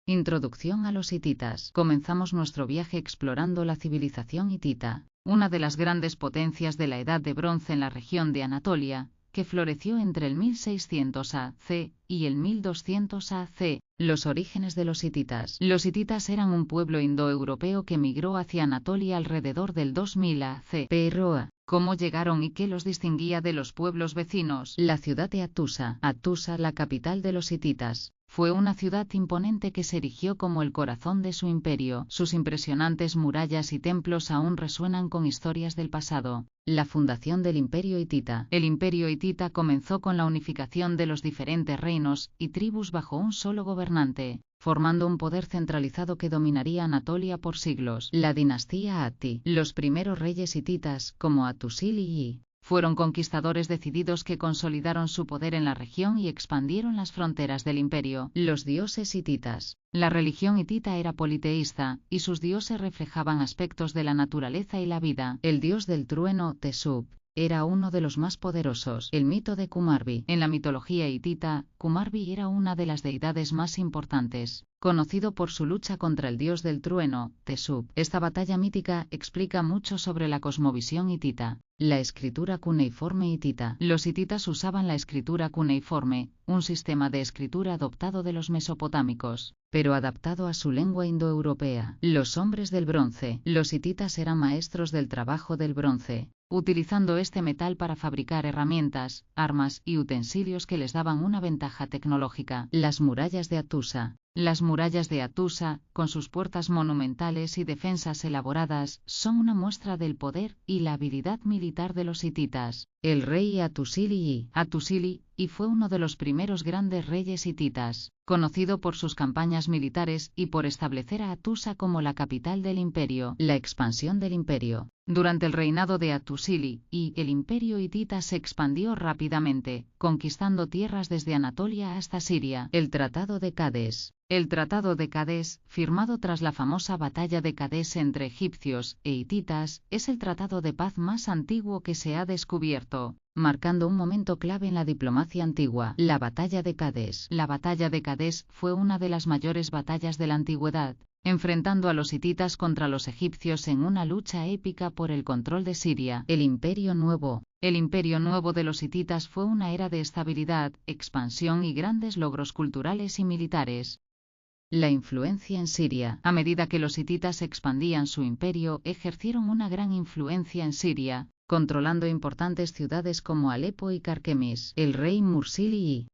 Introducción a los hititas. Comenzamos nuestro viaje explorando la civilización hitita, una de las grandes potencias de la Edad de Bronce en la región de Anatolia, que floreció entre el 1600 a.C. y el 1200 a.C. Los orígenes de los hititas. Los hititas eran un pueblo indoeuropeo que migró hacia Anatolia alrededor del 2000 a.C. Pero, ¿cómo llegaron y qué los distinguía de los pueblos vecinos? La ciudad de Hattusa. Hattusa, la capital de los hititas, fue una ciudad imponente que se erigió como el corazón de su imperio. Sus impresionantes murallas y templos aún resuenan con historias del pasado. La fundación del Imperio Hitita. El Imperio Hitita comenzó con la unificación de los diferentes reinos y tribus bajo un solo gobernante, formando un poder centralizado que dominaría Anatolia por siglos. La dinastía Hatti. Los primeros reyes hititas, como Hattusili, fueron conquistadores decididos que consolidaron su poder en la región y expandieron las fronteras del imperio. Los dioses hititas. La religión hitita era politeísta, y sus dioses reflejaban aspectos de la naturaleza y la vida. El dios del trueno, Tesub, era uno de los más poderosos. El mito de Kumarbi. En la mitología hitita, Kumarbi era una de las deidades más importantes, conocido por su lucha contra el dios del trueno, Tesub. Esta batalla mítica explica mucho sobre la cosmovisión hitita. La escritura cuneiforme hitita. Los hititas usaban la escritura cuneiforme, un sistema de escritura adoptado de los mesopotámicos, pero adaptado a su lengua indoeuropea. Los hombres del bronce. Los hititas eran maestros del trabajo del bronce, utilizando este metal para fabricar herramientas, armas y utensilios que les daban una ventaja tecnológica. Las murallas de Hattusa. Las murallas de Hattusa, con sus puertas monumentales y defensas elaboradas, son una muestra del poder y la habilidad militar de los hititas. El rey Hattusili fue uno de los primeros grandes reyes hititas, conocido por sus campañas militares y por establecer a Hattusa como la capital del imperio. La expansión del imperio. Durante el reinado de Hattusili, el imperio hitita se expandió rápidamente, conquistando tierras desde Anatolia hasta Siria. El Tratado de Cades. El Tratado de Cades, firmado tras la famosa batalla de Cades entre egipcios e hititas, es el tratado de paz más antiguo que se ha descubierto, marcando un momento clave en la diplomacia antigua. La batalla de Cades. La batalla de Cades fue una de las mayores batallas de la antigüedad, enfrentando a los hititas contra los egipcios en una lucha épica por el control de Siria. El Imperio Nuevo. El Imperio Nuevo de los hititas fue una era de estabilidad, expansión y grandes logros culturales y militares. La influencia en Siria. A medida que los hititas expandían su imperio, ejercieron una gran influencia en Siria, controlando importantes ciudades como Alepo y Carquemis. El rey Mursili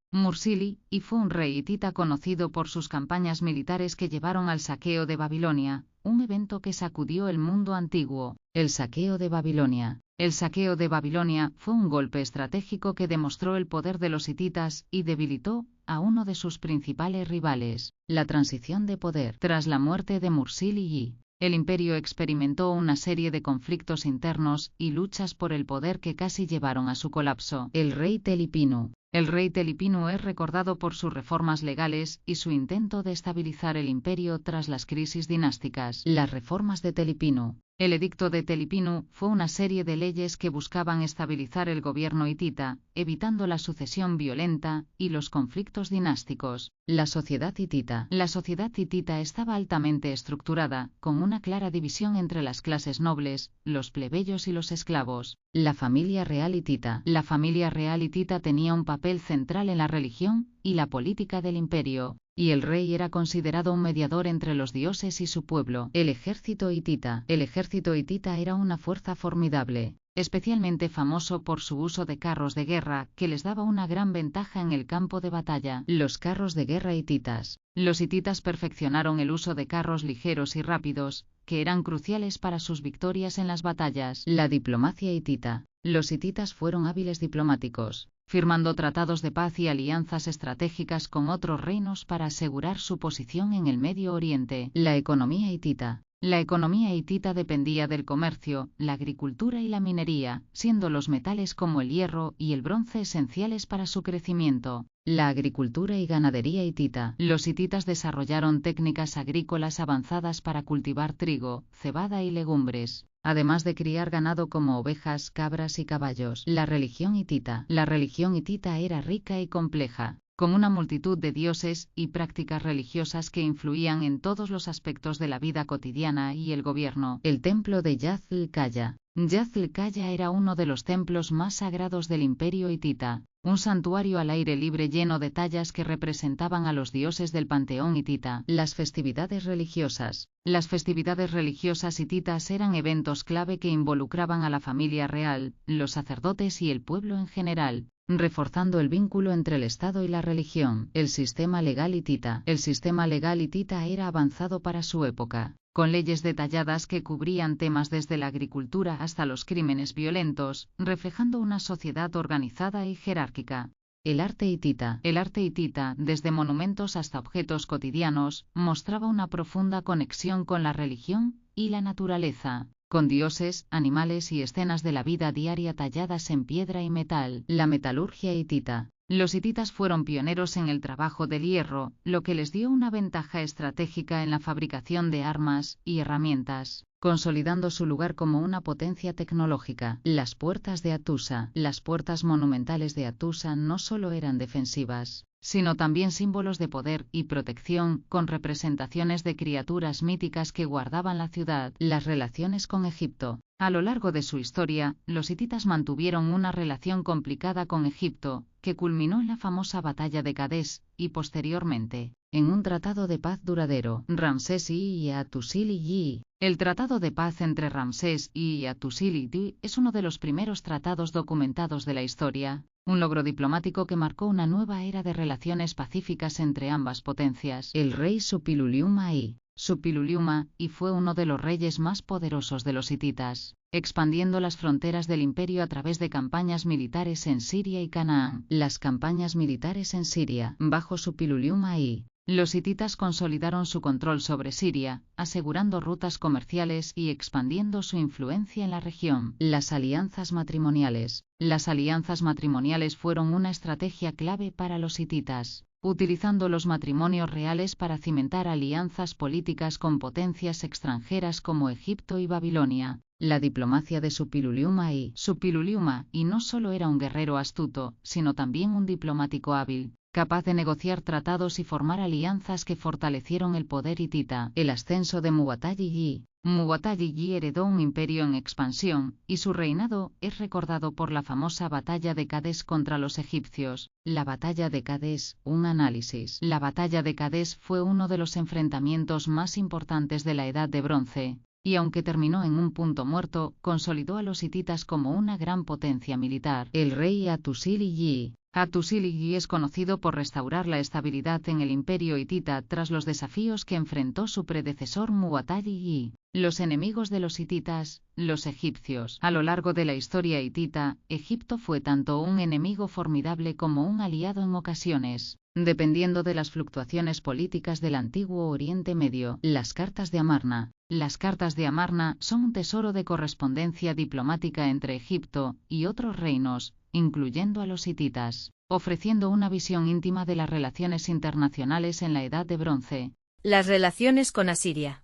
fue un rey hitita conocido por sus campañas militares que llevaron al saqueo de Babilonia, un evento que sacudió el mundo antiguo. El saqueo de Babilonia. El saqueo de Babilonia fue un golpe estratégico que demostró el poder de los hititas y debilitó a uno de sus principales rivales. La transición de poder. Tras la muerte de Mursili, el imperio experimentó una serie de conflictos internos y luchas por el poder que casi llevaron a su colapso. El rey Telipinu. El rey Telipinu es recordado por sus reformas legales y su intento de estabilizar el imperio tras las crisis dinásticas. Las reformas de Telipinu. El edicto de Telipinu fue una serie de leyes que buscaban estabilizar el gobierno hitita, evitando la sucesión violenta y los conflictos dinásticos. La sociedad hitita. La sociedad hitita estaba altamente estructurada, con una clara división entre las clases nobles, los plebeyos y los esclavos. La familia real hitita. La familia real hitita tenía un papel central en la religión y la política del imperio, y el rey era considerado un mediador entre los dioses y su pueblo. El ejército hitita. El ejército hitita era una fuerza formidable, especialmente famoso por su uso de carros de guerra, que les daba una gran ventaja en el campo de batalla. Los carros de guerra hititas. Los hititas perfeccionaron el uso de carros ligeros y rápidos, que eran cruciales para sus victorias en las batallas. La diplomacia hitita. Los hititas fueron hábiles diplomáticos, firmando tratados de paz y alianzas estratégicas con otros reinos para asegurar su posición en el Medio Oriente. La economía hitita. La economía hitita dependía del comercio, la agricultura y la minería, siendo los metales como el hierro y el bronce esenciales para su crecimiento. La agricultura y ganadería hitita. Los hititas desarrollaron técnicas agrícolas avanzadas para cultivar trigo, cebada y legumbres, además de criar ganado como ovejas, cabras y caballos. La religión hitita. La religión hitita era rica y compleja, con una multitud de dioses y prácticas religiosas que influían en todos los aspectos de la vida cotidiana y el gobierno. El templo de Yazl-Kaya. Yazl-Kaya era uno de los templos más sagrados del imperio hitita, un santuario al aire libre lleno de tallas que representaban a los dioses del panteón hitita. Las festividades religiosas. Las festividades religiosas hititas eran eventos clave que involucraban a la familia real, los sacerdotes y el pueblo en general, reforzando el vínculo entre el Estado y la religión. El sistema legal hitita. El sistema legal hitita era avanzado para su época, con leyes detalladas que cubrían temas desde la agricultura hasta los crímenes violentos, reflejando una sociedad organizada y jerárquica. El arte hitita. El arte hitita, desde monumentos hasta objetos cotidianos, mostraba una profunda conexión con la religión y la naturaleza, con dioses, animales y escenas de la vida diaria talladas en piedra y metal. La metalurgia hitita. Los hititas fueron pioneros en el trabajo del hierro, lo que les dio una ventaja estratégica en la fabricación de armas y herramientas, consolidando su lugar como una potencia tecnológica. Las puertas de Hattusa. Las puertas monumentales de Hattusa no solo eran defensivas, sino también símbolos de poder y protección, con representaciones de criaturas míticas que guardaban la ciudad. Las relaciones con Egipto. A lo largo de su historia, los hititas mantuvieron una relación complicada con Egipto, que culminó en la famosa batalla de Cadés, y posteriormente, en un tratado de paz duradero. Ramsés y Hattusili-y. El Tratado de Paz entre Ramsés y Hattusili-y es uno de los primeros tratados documentados de la historia, un logro diplomático que marcó una nueva era de relaciones pacíficas entre ambas potencias. El rey Suppiluliuma-I. Suppiluliuma-I fue uno de los reyes más poderosos de los hititas, expandiendo las fronteras del imperio a través de campañas militares en Siria y Canaán. Las campañas militares en Siria. Bajo Suppiluliuma-I, los hititas consolidaron su control sobre Siria, asegurando rutas comerciales y expandiendo su influencia en la región. Las alianzas matrimoniales. Las alianzas matrimoniales fueron una estrategia clave para los hititas, utilizando los matrimonios reales para cimentar alianzas políticas con potencias extranjeras como Egipto y Babilonia. La diplomacia de Suppiluliuma-I. Suppiluliuma-I no solo era un guerrero astuto, sino también un diplomático hábil, capaz de negociar tratados y formar alianzas que fortalecieron el poder hitita. El ascenso de Muwatalli-i. Muwatalli-i heredó un imperio en expansión, y su reinado es recordado por la famosa batalla de Cadés contra los egipcios. La batalla de Cadés, un análisis. La batalla de Cadés fue uno de los enfrentamientos más importantes de la Edad de Bronce, y aunque terminó en un punto muerto, consolidó a los hititas como una gran potencia militar. El rey Hattusili-i. Hattusili-i es conocido por restaurar la estabilidad en el imperio hitita tras los desafíos que enfrentó su predecesor Muwatalli-i. Los enemigos de los hititas, los egipcios. A lo largo de la historia hitita, Egipto fue tanto un enemigo formidable como un aliado en ocasiones, dependiendo de las fluctuaciones políticas del antiguo Oriente Medio. Las cartas de Amarna. Las cartas de Amarna son un tesoro de correspondencia diplomática entre Egipto y otros reinos, incluyendo a los hititas, ofreciendo una visión íntima de las relaciones internacionales en la Edad de Bronce. Las relaciones con Asiria.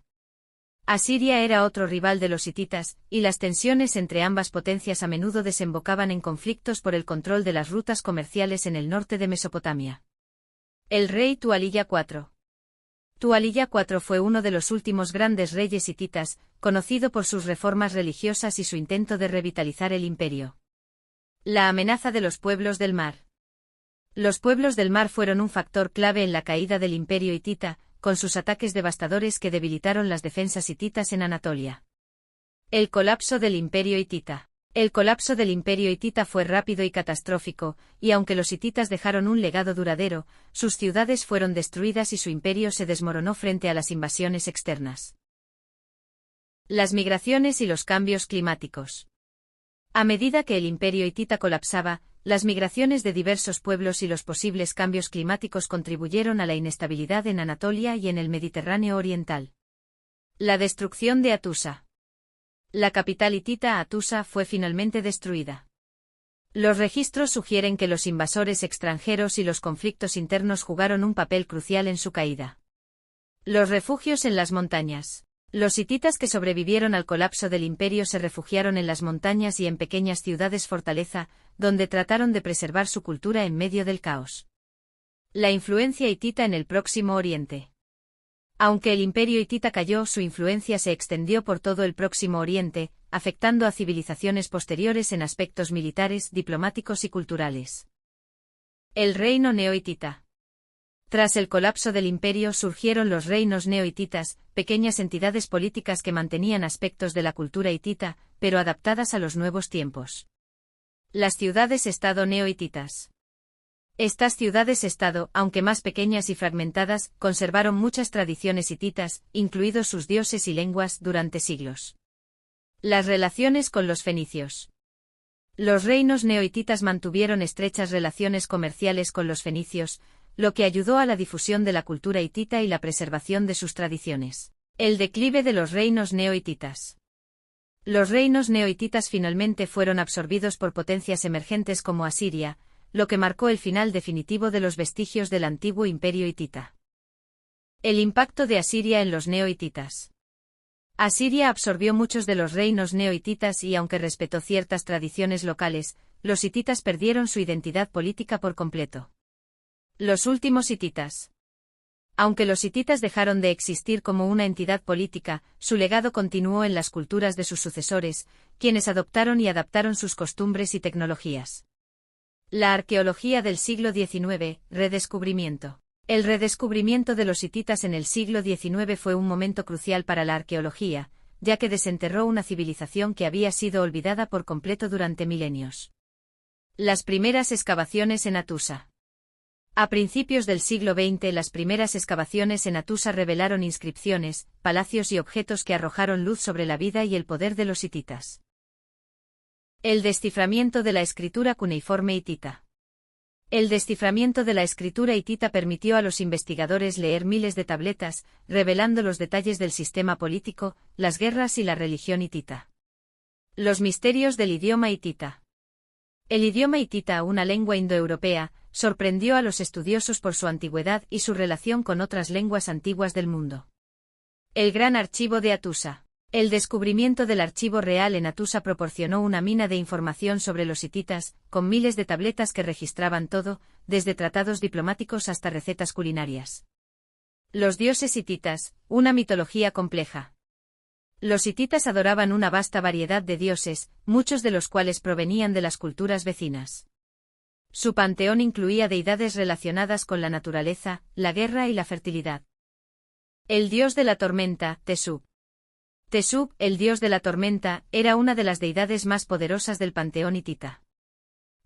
Asiria era otro rival de los hititas, y las tensiones entre ambas potencias a menudo desembocaban en conflictos por el control de las rutas comerciales en el norte de Mesopotamia. El rey Tualilla IV. Tualilla IV fue uno de los últimos grandes reyes hititas, conocido por sus reformas religiosas y su intento de revitalizar el imperio. La amenaza de los pueblos del mar. Los pueblos del mar fueron un factor clave en la caída del imperio hitita, con sus ataques devastadores que debilitaron las defensas hititas en Anatolia. El colapso del imperio hitita. El colapso del imperio hitita fue rápido y catastrófico, y aunque los hititas dejaron un legado duradero, sus ciudades fueron destruidas y su imperio se desmoronó frente a las invasiones externas. Las migraciones y los cambios climáticos. A medida que el imperio hitita colapsaba, las migraciones de diversos pueblos y los posibles cambios climáticos contribuyeron a la inestabilidad en Anatolia y en el Mediterráneo oriental. La destrucción de Hattusa. La capital hitita Hattusa fue finalmente destruida. Los registros sugieren que los invasores extranjeros y los conflictos internos jugaron un papel crucial en su caída. Los refugios en las montañas. Los hititas que sobrevivieron al colapso del imperio se refugiaron en las montañas y en pequeñas ciudades fortaleza, donde trataron de preservar su cultura en medio del caos. La influencia hitita en el Próximo Oriente. Aunque el imperio hitita cayó, su influencia se extendió por todo el Próximo Oriente, afectando a civilizaciones posteriores en aspectos militares, diplomáticos y culturales. El reino neohitita. Tras el colapso del imperio surgieron los reinos neohititas, pequeñas entidades políticas que mantenían aspectos de la cultura hitita, pero adaptadas a los nuevos tiempos. Las ciudades-estado neohititas. Estas ciudades-estado, aunque más pequeñas y fragmentadas, conservaron muchas tradiciones hititas, incluidos sus dioses y lenguas, durante siglos. Las relaciones con los fenicios. Los reinos neohititas mantuvieron estrechas relaciones comerciales con los fenicios, lo que ayudó a la difusión de la cultura hitita y la preservación de sus tradiciones. El declive de los reinos neohititas. Los reinos neohititas finalmente fueron absorbidos por potencias emergentes como Asiria, lo que marcó el final definitivo de los vestigios del antiguo imperio hitita. El impacto de Asiria en los neohititas. Asiria absorbió muchos de los reinos neohititas y aunque respetó ciertas tradiciones locales, los hititas perdieron su identidad política por completo. Los últimos hititas. Aunque los hititas dejaron de existir como una entidad política, su legado continuó en las culturas de sus sucesores, quienes adoptaron y adaptaron sus costumbres y tecnologías. La arqueología del siglo XIX, redescubrimiento. El redescubrimiento de los hititas en el siglo XIX fue un momento crucial para la arqueología, ya que desenterró una civilización que había sido olvidada por completo durante milenios. Las primeras excavaciones en Hattusa. A principios del siglo XX, las primeras excavaciones en Hattusa revelaron inscripciones, palacios y objetos que arrojaron luz sobre la vida y el poder de los hititas. El desciframiento de la escritura cuneiforme hitita. El desciframiento de la escritura hitita permitió a los investigadores leer miles de tabletas, revelando los detalles del sistema político, las guerras y la religión hitita. Los misterios del idioma hitita. El idioma hitita, una lengua indoeuropea, sorprendió a los estudiosos por su antigüedad y su relación con otras lenguas antiguas del mundo. El gran archivo de Hattusa. El descubrimiento del archivo real en Hattusa proporcionó una mina de información sobre los hititas, con miles de tabletas que registraban todo, desde tratados diplomáticos hasta recetas culinarias. Los dioses hititas, una mitología compleja. Los hititas adoraban una vasta variedad de dioses, muchos de los cuales provenían de las culturas vecinas. Su panteón incluía deidades relacionadas con la naturaleza, la guerra y la fertilidad. El dios de la tormenta, Tesub. Tesub, el dios de la tormenta, era una de las deidades más poderosas del panteón hitita.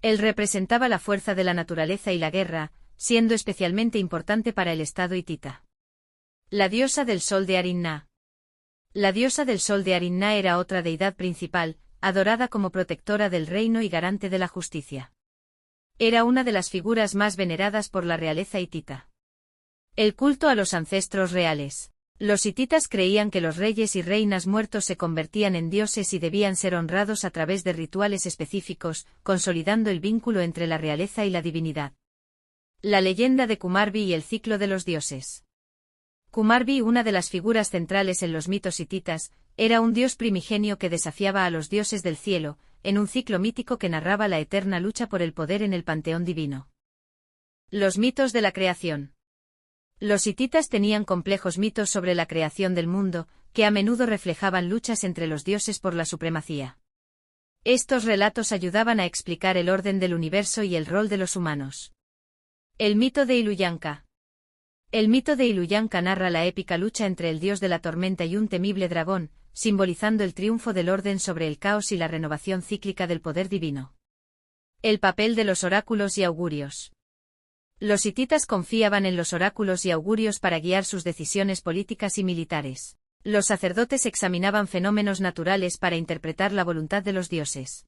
Él representaba la fuerza de la naturaleza y la guerra, siendo especialmente importante para el estado hitita. La diosa del sol de Arinna. La diosa del sol de Arinna era otra deidad principal, adorada como protectora del reino y garante de la justicia. Era una de las figuras más veneradas por la realeza hitita. El culto a los ancestros reales. Los hititas creían que los reyes y reinas muertos se convertían en dioses y debían ser honrados a través de rituales específicos, consolidando el vínculo entre la realeza y la divinidad. La leyenda de Kumarbi y el ciclo de los dioses. Kumarbi, una de las figuras centrales en los mitos hititas, era un dios primigenio que desafiaba a los dioses del cielo, en un ciclo mítico que narraba la eterna lucha por el poder en el panteón divino. Los mitos de la creación. Los hititas tenían complejos mitos sobre la creación del mundo, que a menudo reflejaban luchas entre los dioses por la supremacía. Estos relatos ayudaban a explicar el orden del universo y el rol de los humanos. El mito de Iluyanka. El mito de Iluyanka narra la épica lucha entre el dios de la tormenta y un temible dragón, simbolizando el triunfo del orden sobre el caos y la renovación cíclica del poder divino. El papel de los oráculos y augurios. Los hititas confiaban en los oráculos y augurios para guiar sus decisiones políticas y militares. Los sacerdotes examinaban fenómenos naturales para interpretar la voluntad de los dioses.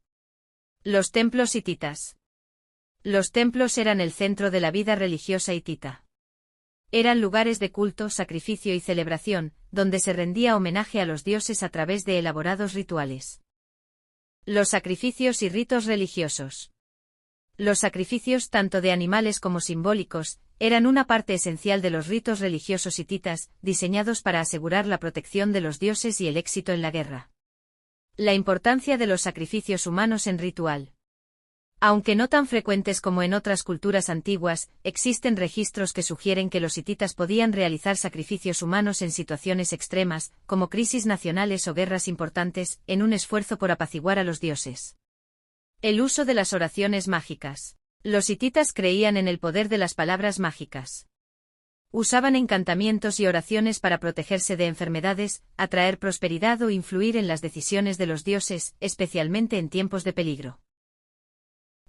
Los templos hititas. Los templos eran el centro de la vida religiosa hitita. Eran lugares de culto, sacrificio y celebración, donde se rendía homenaje a los dioses a través de elaborados rituales. Los sacrificios y ritos religiosos. Los sacrificios, tanto de animales como simbólicos, eran una parte esencial de los ritos religiosos hititas, diseñados para asegurar la protección de los dioses y el éxito en la guerra. La importancia de los sacrificios humanos en ritual. Aunque no tan frecuentes como en otras culturas antiguas, existen registros que sugieren que los hititas podían realizar sacrificios humanos en situaciones extremas, como crisis nacionales o guerras importantes, en un esfuerzo por apaciguar a los dioses. El uso de las oraciones mágicas. Los hititas creían en el poder de las palabras mágicas. Usaban encantamientos y oraciones para protegerse de enfermedades, atraer prosperidad o influir en las decisiones de los dioses, especialmente en tiempos de peligro.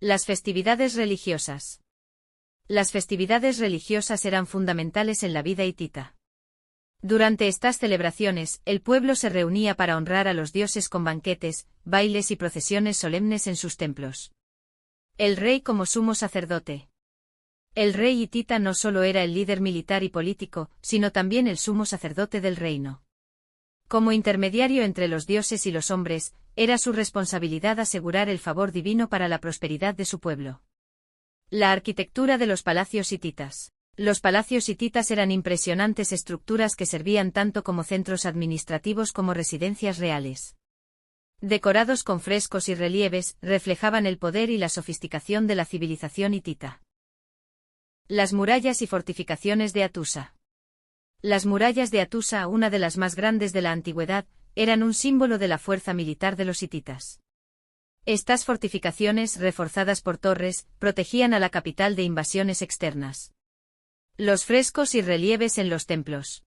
Las festividades religiosas. Las festividades religiosas eran fundamentales en la vida hitita. Durante estas celebraciones, el pueblo se reunía para honrar a los dioses con banquetes, bailes y procesiones solemnes en sus templos. El rey como sumo sacerdote. El rey hitita no solo era el líder militar y político, sino también el sumo sacerdote del reino. Como intermediario entre los dioses y los hombres, era su responsabilidad asegurar el favor divino para la prosperidad de su pueblo. La arquitectura de los palacios hititas. Los palacios hititas eran impresionantes estructuras que servían tanto como centros administrativos como residencias reales. Decorados con frescos y relieves, reflejaban el poder y la sofisticación de la civilización hitita. Las murallas y fortificaciones de Hatusa. Las murallas de Hatusa, una de las más grandes de la antigüedad, eran un símbolo de la fuerza militar de los hititas. Estas fortificaciones, reforzadas por torres, protegían a la capital de invasiones externas. Los frescos y relieves en los templos.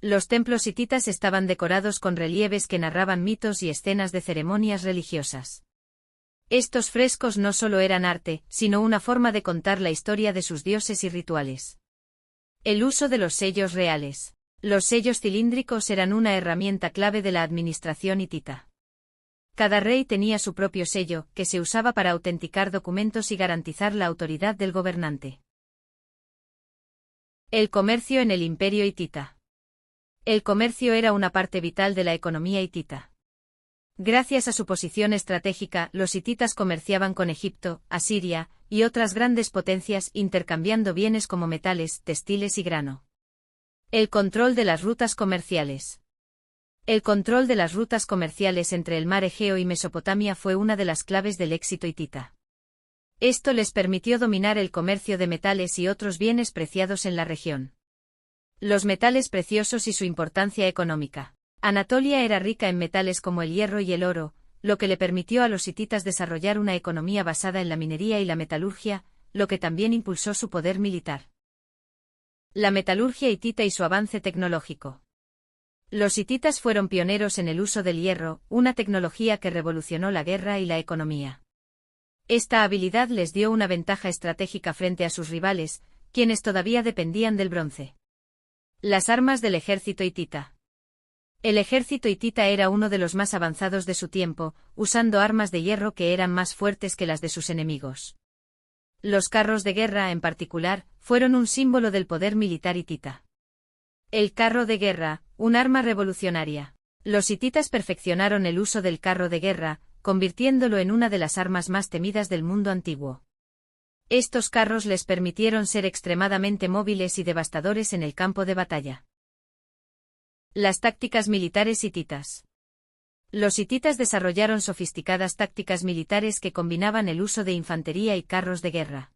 Los templos hititas estaban decorados con relieves que narraban mitos y escenas de ceremonias religiosas. Estos frescos no solo eran arte, sino una forma de contar la historia de sus dioses y rituales. El uso de los sellos reales. Los sellos cilíndricos eran una herramienta clave de la administración hitita. Cada rey tenía su propio sello, que se usaba para autenticar documentos y garantizar la autoridad del gobernante. El comercio en el imperio hitita. El comercio era una parte vital de la economía hitita. Gracias a su posición estratégica, los hititas comerciaban con Egipto, Asiria, y otras grandes potencias, intercambiando bienes como metales, textiles y grano. El control de las rutas comerciales. El control de las rutas comerciales entre el mar Egeo y Mesopotamia fue una de las claves del éxito hitita. Esto les permitió dominar el comercio de metales y otros bienes preciados en la región. Los metales preciosos y su importancia económica. Anatolia era rica en metales como el hierro y el oro, lo que le permitió a los hititas desarrollar una economía basada en la minería y la metalurgia, lo que también impulsó su poder militar. La metalurgia hitita y su avance tecnológico. Los hititas fueron pioneros en el uso del hierro, una tecnología que revolucionó la guerra y la economía. Esta habilidad les dio una ventaja estratégica frente a sus rivales, quienes todavía dependían del bronce. Las armas del ejército hitita. El ejército hitita era uno de los más avanzados de su tiempo, usando armas de hierro que eran más fuertes que las de sus enemigos. Los carros de guerra, en particular, fueron un símbolo del poder militar hitita. El carro de guerra, un arma revolucionaria. Los hititas perfeccionaron el uso del carro de guerra, convirtiéndolo en una de las armas más temidas del mundo antiguo. Estos carros les permitieron ser extremadamente móviles y devastadores en el campo de batalla. Las tácticas militares hititas. Los hititas desarrollaron sofisticadas tácticas militares que combinaban el uso de infantería y carros de guerra.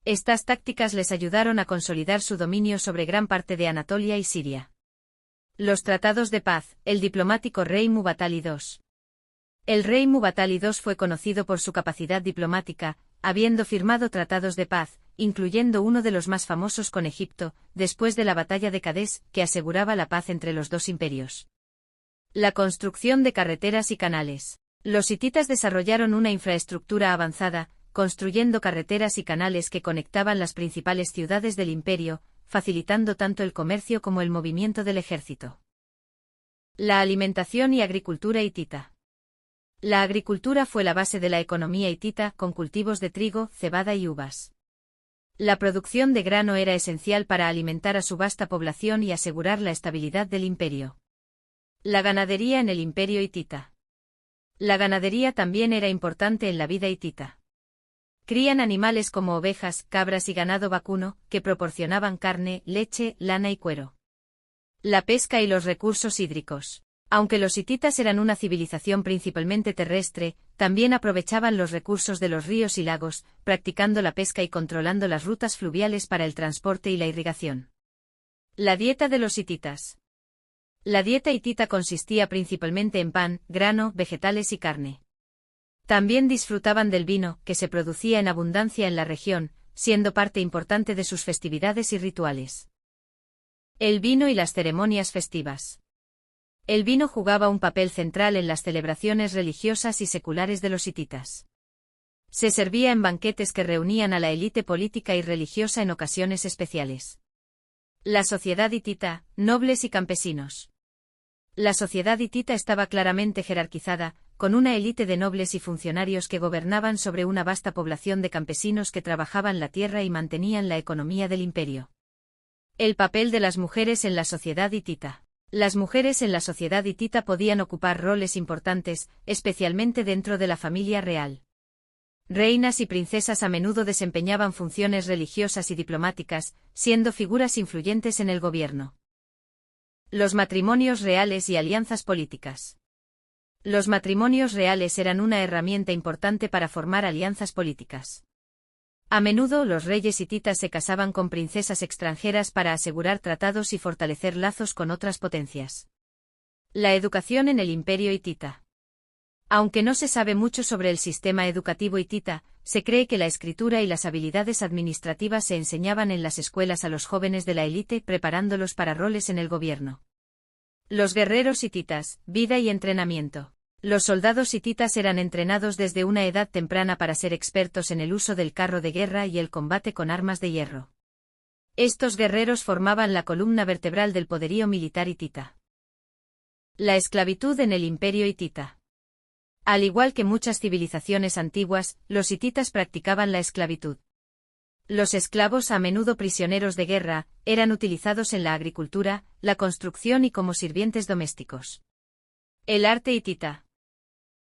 Estas tácticas les ayudaron a consolidar su dominio sobre gran parte de Anatolia y Siria. Los tratados de paz, el diplomático rey Mubatali II. El rey Mubatali II fue conocido por su capacidad diplomática, habiendo firmado tratados de paz, incluyendo uno de los más famosos con Egipto, después de la batalla de Cadés, que aseguraba la paz entre los dos imperios. La construcción de carreteras y canales. Los hititas desarrollaron una infraestructura avanzada, construyendo carreteras y canales que conectaban las principales ciudades del imperio, facilitando tanto el comercio como el movimiento del ejército. La alimentación y agricultura hitita. La agricultura fue la base de la economía hitita, con cultivos de trigo, cebada y uvas. La producción de grano era esencial para alimentar a su vasta población y asegurar la estabilidad del imperio. La ganadería en el imperio hitita. La ganadería también era importante en la vida hitita. Crían animales como ovejas, cabras y ganado vacuno, que proporcionaban carne, leche, lana y cuero. La pesca y los recursos hídricos. Aunque los hititas eran una civilización principalmente terrestre, también aprovechaban los recursos de los ríos y lagos, practicando la pesca y controlando las rutas fluviales para el transporte y la irrigación. La dieta de los hititas. La dieta hitita consistía principalmente en pan, grano, vegetales y carne. También disfrutaban del vino, que se producía en abundancia en la región, siendo parte importante de sus festividades y rituales. El vino y las ceremonias festivas. El vino jugaba un papel central en las celebraciones religiosas y seculares de los hititas. Se servía en banquetes que reunían a la élite política y religiosa en ocasiones especiales. La sociedad hitita, nobles y campesinos. La sociedad hitita estaba claramente jerarquizada, con una élite de nobles y funcionarios que gobernaban sobre una vasta población de campesinos que trabajaban la tierra y mantenían la economía del imperio. El papel de las mujeres en la sociedad hitita. Las mujeres en la sociedad hitita podían ocupar roles importantes, especialmente dentro de la familia real. Reinas y princesas a menudo desempeñaban funciones religiosas y diplomáticas, siendo figuras influyentes en el gobierno. Los matrimonios reales y alianzas políticas. Los matrimonios reales eran una herramienta importante para formar alianzas políticas. A menudo los reyes hititas se casaban con princesas extranjeras para asegurar tratados y fortalecer lazos con otras potencias. La educación en el imperio hitita. Aunque no se sabe mucho sobre el sistema educativo hitita, se cree que la escritura y las habilidades administrativas se enseñaban en las escuelas a los jóvenes de la élite, preparándolos para roles en el gobierno. Los guerreros hititas, vida y entrenamiento. Los soldados hititas eran entrenados desde una edad temprana para ser expertos en el uso del carro de guerra y el combate con armas de hierro. Estos guerreros formaban la columna vertebral del poderío militar hitita. La esclavitud en el imperio hitita. Al igual que muchas civilizaciones antiguas, los hititas practicaban la esclavitud. Los esclavos, a menudo prisioneros de guerra, eran utilizados en la agricultura, la construcción y como sirvientes domésticos. El arte hitita.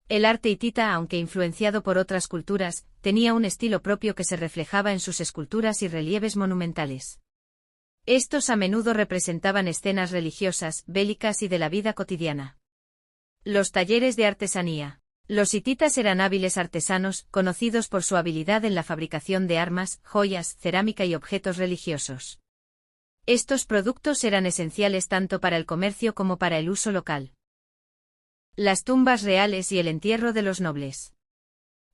El arte hitita, aunque influenciado por otras culturas, tenía un estilo propio que se reflejaba en sus esculturas y relieves monumentales. Estos a menudo representaban escenas religiosas, bélicas y de la vida cotidiana. Los talleres de artesanía. Los hititas eran hábiles artesanos, conocidos por su habilidad en la fabricación de armas, joyas, cerámica y objetos religiosos. Estos productos eran esenciales tanto para el comercio como para el uso local. Las tumbas reales y el entierro de los nobles.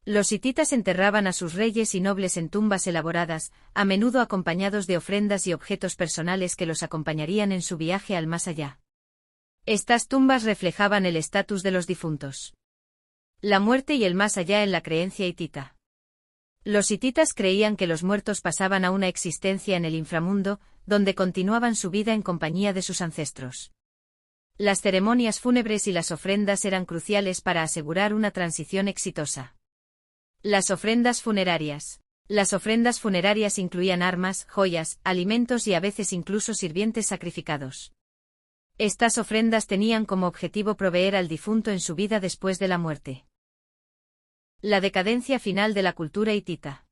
Los hititas enterraban a sus reyes y nobles en tumbas elaboradas, a menudo acompañados de ofrendas y objetos personales que los acompañarían en su viaje al más allá. Estas tumbas reflejaban el estatus de los difuntos. La muerte y el más allá en la creencia hitita. Los hititas creían que los muertos pasaban a una existencia en el inframundo, donde continuaban su vida en compañía de sus ancestros. Las ceremonias fúnebres y las ofrendas eran cruciales para asegurar una transición exitosa. Las ofrendas funerarias. Las ofrendas funerarias incluían armas, joyas, alimentos y a veces incluso sirvientes sacrificados. Estas ofrendas tenían como objetivo proveer al difunto en su vida después de la muerte. La decadencia final de la cultura hitita.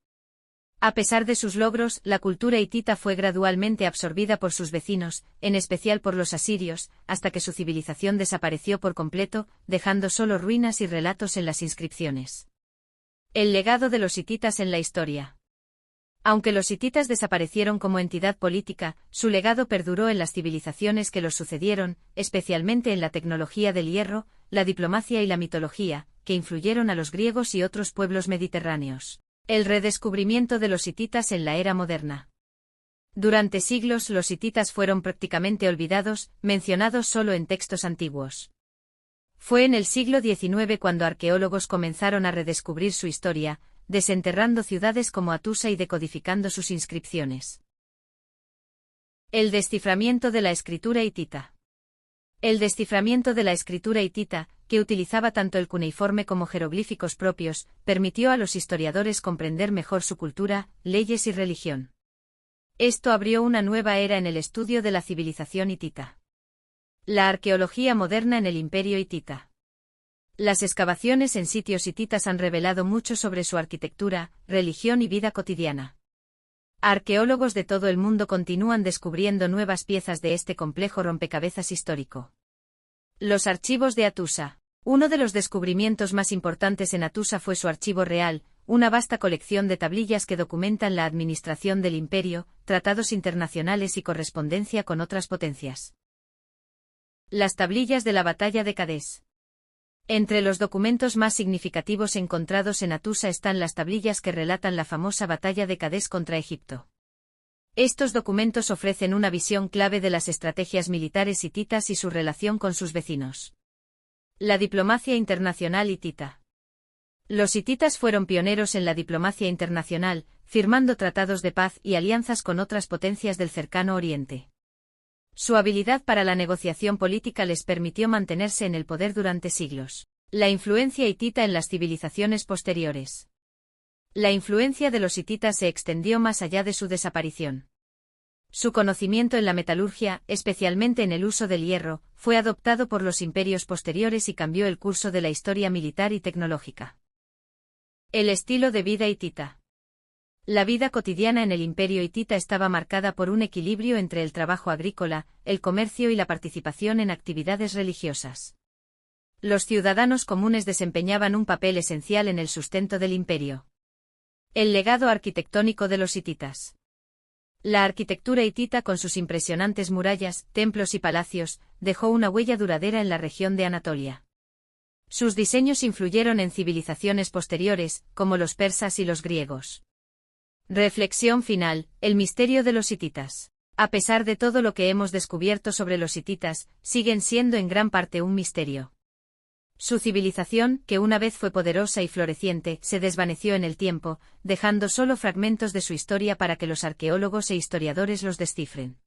A pesar de sus logros, la cultura hitita fue gradualmente absorbida por sus vecinos, en especial por los asirios, hasta que su civilización desapareció por completo, dejando solo ruinas y relatos en las inscripciones. El legado de los hititas en la historia. Aunque los hititas desaparecieron como entidad política, su legado perduró en las civilizaciones que los sucedieron, especialmente en la tecnología del hierro, la diplomacia y la mitología, que influyeron a los griegos y otros pueblos mediterráneos. El redescubrimiento de los hititas en la era moderna. Durante siglos los hititas fueron prácticamente olvidados, mencionados solo en textos antiguos. Fue en el siglo XIX cuando arqueólogos comenzaron a redescubrir su historia, desenterrando ciudades como Atusa y decodificando sus inscripciones. El desciframiento de la escritura hitita. El desciframiento de la escritura hitita, que utilizaba tanto el cuneiforme como jeroglíficos propios, permitió a los historiadores comprender mejor su cultura, leyes y religión. Esto abrió una nueva era en el estudio de la civilización hitita. La arqueología moderna en el imperio hitita. Las excavaciones en sitios hititas han revelado mucho sobre su arquitectura, religión y vida cotidiana. Arqueólogos de todo el mundo continúan descubriendo nuevas piezas de este complejo rompecabezas histórico. Los archivos de Hattusa. Uno de los descubrimientos más importantes en Hattusa fue su archivo real, una vasta colección de tablillas que documentan la administración del imperio, tratados internacionales y correspondencia con otras potencias. Las tablillas de la batalla de Cadés. Entre los documentos más significativos encontrados en Hattusa están las tablillas que relatan la famosa batalla de Cadés contra Egipto. Estos documentos ofrecen una visión clave de las estrategias militares hititas y su relación con sus vecinos. La diplomacia internacional hitita. Los hititas fueron pioneros en la diplomacia internacional, firmando tratados de paz y alianzas con otras potencias del Cercano Oriente. Su habilidad para la negociación política les permitió mantenerse en el poder durante siglos. La influencia hitita en las civilizaciones posteriores. La influencia de los hititas se extendió más allá de su desaparición. Su conocimiento en la metalurgia, especialmente en el uso del hierro, fue adoptado por los imperios posteriores y cambió el curso de la historia militar y tecnológica. El estilo de vida hitita. La vida cotidiana en el imperio hitita estaba marcada por un equilibrio entre el trabajo agrícola, el comercio y la participación en actividades religiosas. Los ciudadanos comunes desempeñaban un papel esencial en el sustento del imperio. El legado arquitectónico de los hititas. La arquitectura hitita con sus impresionantes murallas, templos y palacios, dejó una huella duradera en la región de Anatolia. Sus diseños influyeron en civilizaciones posteriores, como los persas y los griegos. Reflexión final: el misterio de los hititas. A pesar de todo lo que hemos descubierto sobre los hititas, siguen siendo en gran parte un misterio. Su civilización, que una vez fue poderosa y floreciente, se desvaneció en el tiempo, dejando solo fragmentos de su historia para que los arqueólogos e historiadores los descifren.